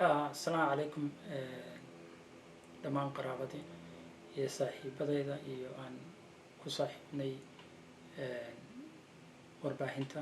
السلام عليكم دمان قرابتي iyo saaxiibadeyda iyo aan ku saaxiibnay warbaahinta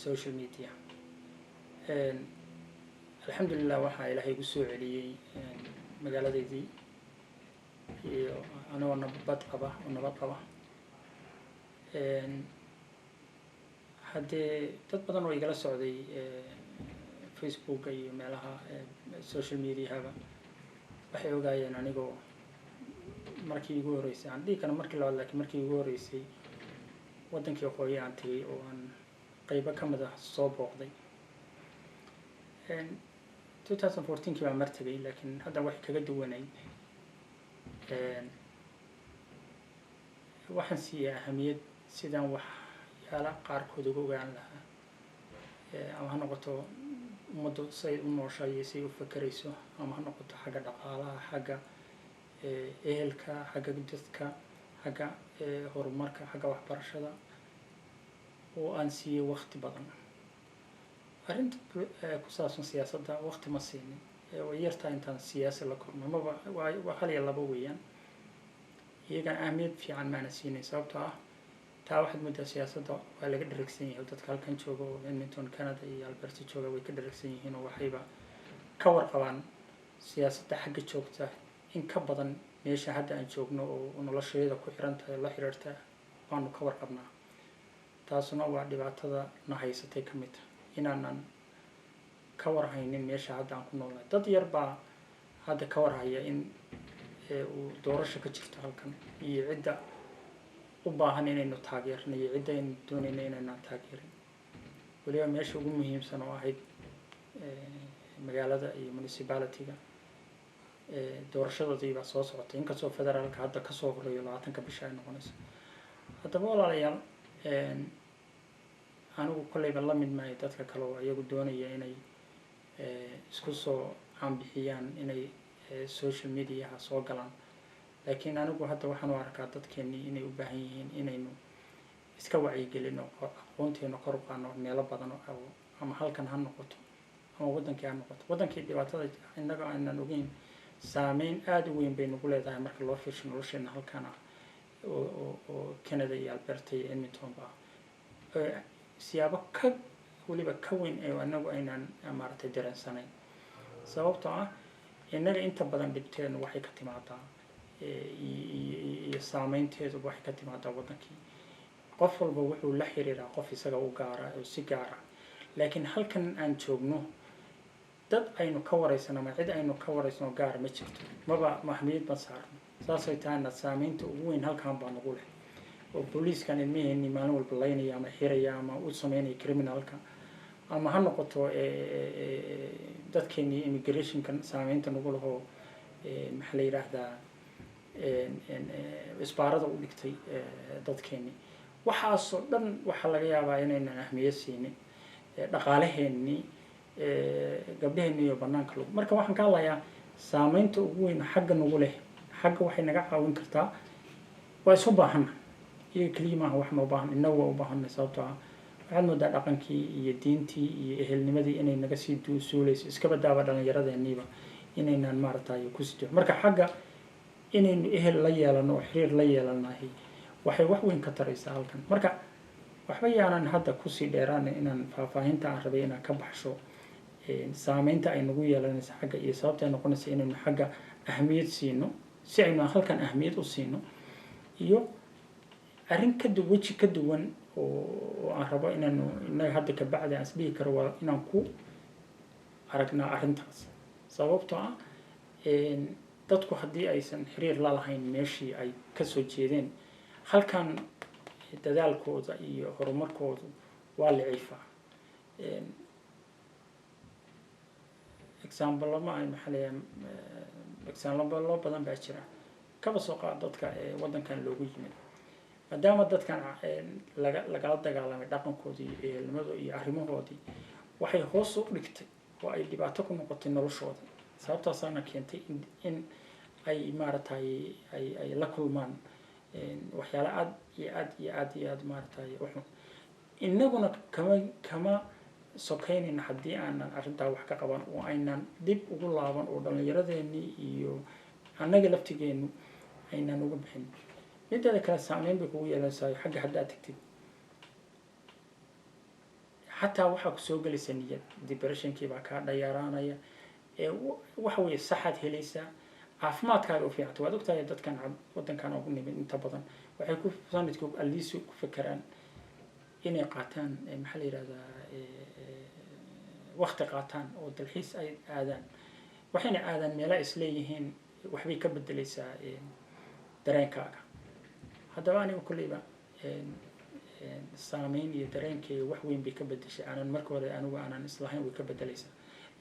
social media alxamdulillah waxaa ilaahay igu soo celiyey magaaladeydii iyo anagoo nabad qaba haddee dad badan oo igala socday Facebook iyo meelaha social mediahaba waxay ogaayeen anigoo markii ugu horeysay aan dhihi karo markii labaad laakiin markii ugu horeysay wadankii Qoyi aan tagay oo aan qaybo ka mid ah soo booqday 2014 baan mar tagay laakiin hadda wax kaga duwanay waxaan siiyay ahamiyad sidaan wax yaala qaarkood uga ogaan lahaa ama ha noqoto ummaddu say u nooshahay say u fakarayso ama ha noqoto xagga dhaqaalaha xagga ehelka xagga dadka xagga horumarka xagga waxbarashada oo aan siiyay waqti badan arrinta ku saabsan siyaasadda waqti ma siinin way yartaa intaan siyaasad la kulmo maba waa hal iyo laba weeyaan iyagan ahmiyad fiican maana siinin sababtoo ah taa waxaad moodaa siyaasadda waa laga dharagsan yahay dadka halkan jooga oo Edmonton Canada iyo Alberta jooga way ka dharagsan yihiin oo waxayba ka warqabaan siyaasadda xagga joogta in ka badan meesha hadda aan joogno oo nolosheeda ku xiran tahay la xiriirta waanu ka warqabnaa taasuna waa dhibaatada na haysatay ka mid inaanan ka warhaynin meesha hadda aan ku noolnahay dad yar baa hadda ka warhaya in uu doorasho ka jirto halkan iyo cidda u baahan inaynu taageerno iyo cidda aynu doonayno inaynaan taageerin waliba meesha ugu muhiimsan oo ahayd magaalada iyo municipality-ga doorashadoodii baa soo socotay inkastoo federaalka hadda kasoo horeeyo 20 bisha ay noqonayso haddaba walaalayaal anigu kolleyba la mid maayo dadka kale oo iyagu doonaya inay isku soo aanbixiyaan inay social media soo galaan laakiin anigu hadda waxaan u arkaa dadkeennii inay u baahan yihiin inaynu iska wacyigelino aqoonteena kor u qaadno meelo badan oo ama halkan ha noqoto ama wadankii ha noqoto wadankii dhibaatada innaga aanan ogeyn saameyn aad u weyn bay nagu leedahay marka loo fiirsho nolosheena halkan ah oo Canada iyo Alberta iyo Edmonton ba siyaabo ka waliba ka weyn ee anagu aynaan maartay dareensanayn sababtoo ah innaga inta badan dhibteen waxay ka timaadaa iyo saameynteedu waxay ka timaadaa wadankii qof walba wuxuu la xiriiraa qof isaga u gaara oo si gaara laakiin halkan aan joogno dad aynu ka wareysano ama cid aynu ka wareysano gaar ma jirto maba mahmiyad ma saarno saasay taana saameynta ugu weyn halkan baa nagu leh oo booliiskan ilmiheenni maalin walba laynaya ama xiraya ama u sameynaya criminalka ama ha noqoto dadkeennii immigrationkan saameynta nagu lahoo maxaa la yidhaahdaa isbaarada u dhigtay dadkeennii waxaasoo dhan waxaa laga yaabaa inaynan ahmiyad siinin dhaqaalaheennii gabdhaheenni iyo banaanka lagu marka waxaan ka hadlayaa saameynta ugu weyn xagga nagu leh xagga waxay naga caawin kartaa waa isu baahanna iyo keliya maaha wax ma u baahan innagu waa u baahanay sababtoo ah waxaad moodaa dhaqankii iyo diintii iyo ehelnimadii inay naga sii suulayso iska badaaba dhallinyaradeenniiba inaynaan maaragtay ku sii marka xagga inaynu ehel la yeelano oo xiriir la yeelanahay waxay wax weyn ka taraysaa halkan marka waxba yaanan hadda kusii dheeraan inaan faahfaahinta aan rabay inaan ka baxsho saameynta ay nagu yeelanayso xagga iyo sababta ay noqonayso inaynu xagga ahmiyad siino si aynu halkan ahmiyad u siino iyo arrin weji ka duwan oo aan rabo inaanu innaga hadda ka bacdi aan isdhihi karo waa inaan ku aragnaa arrintaas sababtoo ah dadku haddii aysan xiriir la lahayn meeshii ay ka soo jeedeen halkan dadaalkooda iyo horumarkoodu waa liciifaa example ma ay maxaliyaan example loo badan baa jira kaba soo qaad dadka wadankan loogu yimid maadaama dadkan lagala dagaalamay dhaqankoodii iyo ehelnimadooda iyo arrimahoodii waxay hoos u dhigtay oo ay dhibaato ku noqotay noloshooda sababtaasaana keentay in ay maaragtay ay la kulmaan waxyaalo aad iyo aad maaragtay u xun innaguna kama sokeynayna haddii aanan arrintaa wax ka qaban oo aynan dib ugu laaban oo dhallinyaradeenii iyo annaga laftigeenu aynan uga bixin mideeda kale saameyn bay kugu yeelanaysaa xagga haddaad tagtid xataa waxaa kusoo gelaysa niyad depressionkii baa kaa dhayaaraanaya waxa weeye saxaad helaysaa caafimaadkaaga u fiicanta waad ogtahay dadkan waddankan ugu nimid inta badan waxay ku sanadkii aliisi ku fekeraan inay qaataan maxaa la yidhahdaa waqti qaataan oo dalxiis ay aadaan waxayna aadaan meelaha isleeyihiin waxbay ka bedelaysaa dareenkaaga haddaba aniga kulleyba saameyn iyo dareenkeyga wax weyn bay ka bedeshay aanan marka hore anigu aanan islahayn way ka bedelaysaa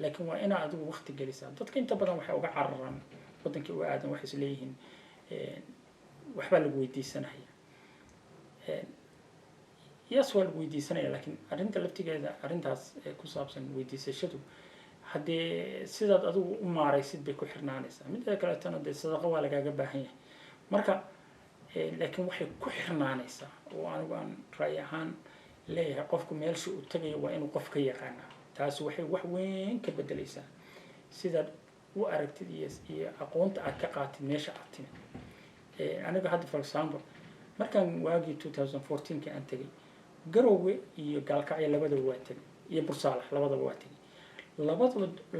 laakiin waa inaa adigu waqti gelisaa dadka inta badan waxay uga cararaan waddankii u aadan waxay isleeyihiin waxbaa lagu weydiisanaya yaas waa lagu weydiisanaya laakiin arrinta laftigeeda arrintaas ku saabsan weydiisashadu haddee sidaad adigu u maaraysid bay ku xirnaanaysaa mideeda kaleetana dee sadaqa waa lagaaga baahan yahay marka laakiin waxay ku xirnaanaysaa oo anigu aan ra'yi ahaan leeyahay qofku meelsha uu tagayo waa inuu qof ka yaqaanaa taasi waxay wax weyn ka bedelaysaa sidaad u aragtid iyo aqoonta aad ka qaatid meesha aad timid aniga hadda for example markaan waagii 2014 aan tagay garowe iyo gaalkacyo labadaba waa tagay iyo bursaalax labadaba waa tagay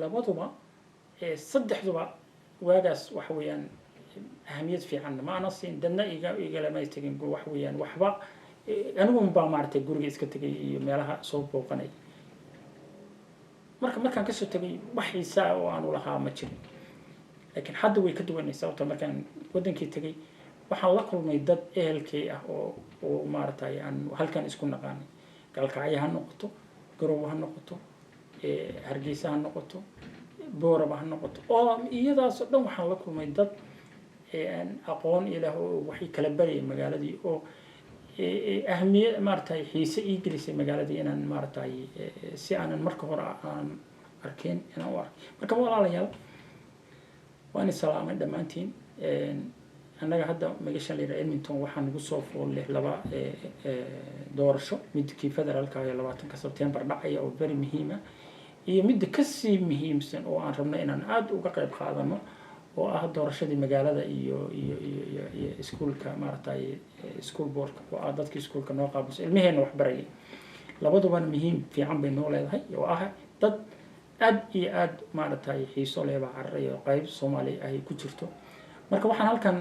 labaduba saddexduba waagaas waxa weeyaan ahamiyad fiican ma ana siin dadna igala tagin wax weeyaan waxba anigu baa maartay guriga iska tagay iyo meelaha soo booqanay markaan ka soo tagay wax xiisa oo aan u lahaa ma jirin laakiin hadda way ka duwanaysaa sababta markaan wadankii tagay waxaan la kulmay dad ehelkay ah oo maartay aan halkan isku naqaanay gaalkacyo ha noqoto garowe ha noqoto hargeysa ha noqoto booraba ha noqoto oo iyadaas oo dhan waxaan la kulmay dad aqoon ilaah oo waxay kala barayay magaaladii oo ahmiyad maartay xiise ii gelisay magaaladii inaan maartay si aanan marka hore aan arkeen inaan u arkay marka walaalayaal waan salaamay dhamaantiin annaga hadda magashan leeyahay Edmonton waxaan ugu soo foolay laba doorasho midkii federaalka ee 20 September dhacaya oo very muhiim ah iyo mid ka sii muhiimsan oo aan rabno inaan aad uga qayb qaadano oo ah doorashadii magaalada iyo iskuulka maartay school board oo ah dadkii iskuulka noo qaabis ilmaheena wax barayay labaduba muhiim fiican bay noo leedahay oo ah dad aad iyo aad maartay xiiso leeba carray oo qayb Soomaali ay ku jirto marka waxaan halkan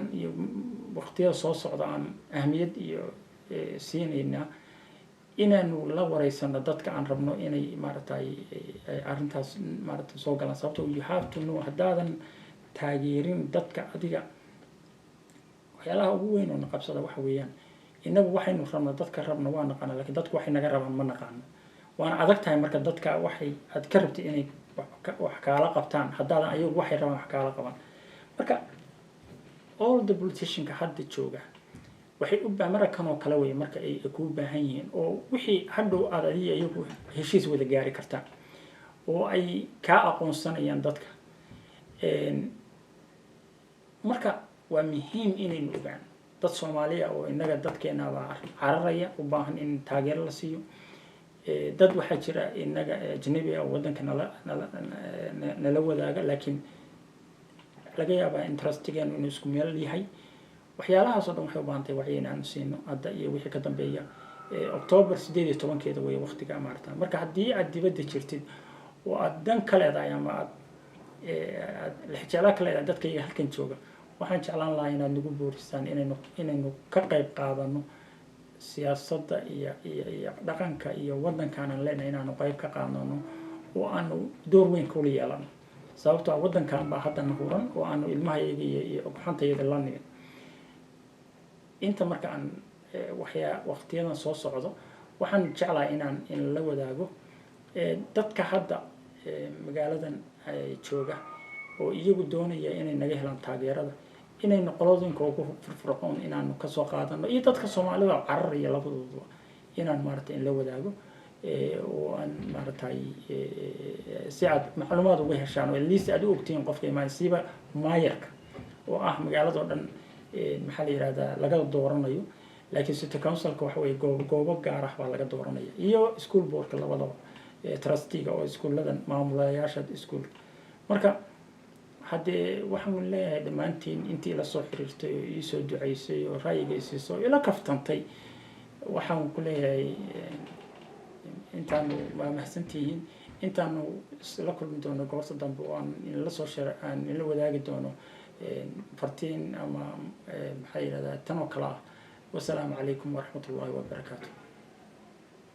waqtiyada soo socda aan ahmiyad iyo siinayna inaanu la wareysano dadka aan rabno inay maartay arrintaas maartay soo galaan sababtoo you have to know hadaadan taageerin dadka adiga waxyaalaha ugu weyn oo naqabsada waxa weeyaan inagu waxaynu rabno dadka rabno waa naqaan laakiin dadku waxay naga rabaan ma naqaan waana adag tahay marka dadka waxay aad ka rabtay inay wax kaala qabtaan hadaadan ayagu waxay rabaan wax kaala qaban marka all the politicians hadda jooga waxay u baahan markan oo kala way marka ay ku baahan yihiin oo wixii hadhow aad ayagu heshiis wada gaari kartaan oo ay ka aqoonsanayaan dadka marka waa muhiim inaynu ogaan dad Soomaaliya oo inaga dadkeena waa cararaya u baahan in taageero la siiyo dad waxa jira inaga ajnabi ah wadanka nala wadaaga laakiin laga yaabaa interestigan inuu isku meel yahay waxyaalahaas oo dhan waxay u baahan tahay wacyi inaan siino hadda iyo wixii ka dambeeya October 18 way waqtiga maarta marka haddii aad dibadda jirtid oo aad dan ka leedahay ama aad lixjala kale dadka halkan jooga waxaan jeclaan lahaa inaad nagu boorisaan inaynu ka qayb qaadano siyaasadda iyo dhaqanka iyo wadankan aan leenahay inaanu qayb ka qaadano oo aanu door weyn ku yeelano sababtoo ah wadankan baa hadda nahuran oo aanu ilmahayaga iyo xantayada la nimid inta marka aan waqtiyadan soo socdo waxaan jeclahay in la wadaago dadka hadda magaaladan jooga oo iyagu doonaya inay naga helaan taageerada inay noqoladinka ugu firfircoon inaanu ka soo qaadano iyo dadka Soomaalida cararaya labadooda inaan maartay in la wadaago oo aan maartay si aad macluumaad uga heshaan oo least aad u ogtiin qofka imaansiiba maayarka oo ah magaalada oo dhan maxaa la yiraahdaa laga dooranayo laakiin city councilka waxa way goobo gaar ah baa laga dooranaya iyo school boardka labadaba trustiga oo iskuulladan maamulayaasha iskuul marka haddee waxaan leeyahay dhammaantiin intii la soo xiriirtay oo ii soo ducaysay oo ra'yiga isiisoo ila kaftantay waxaan ku leeyahay intaanu waa mahadsantihiin intaanu la kulmi doono goorta dambe oo aan inla soo aan inla wadaagi doono fartiin ama maxaa yidhahdaa tan oo kale ah wasalaamu calaykum waraxmatullaahi wabarakaatu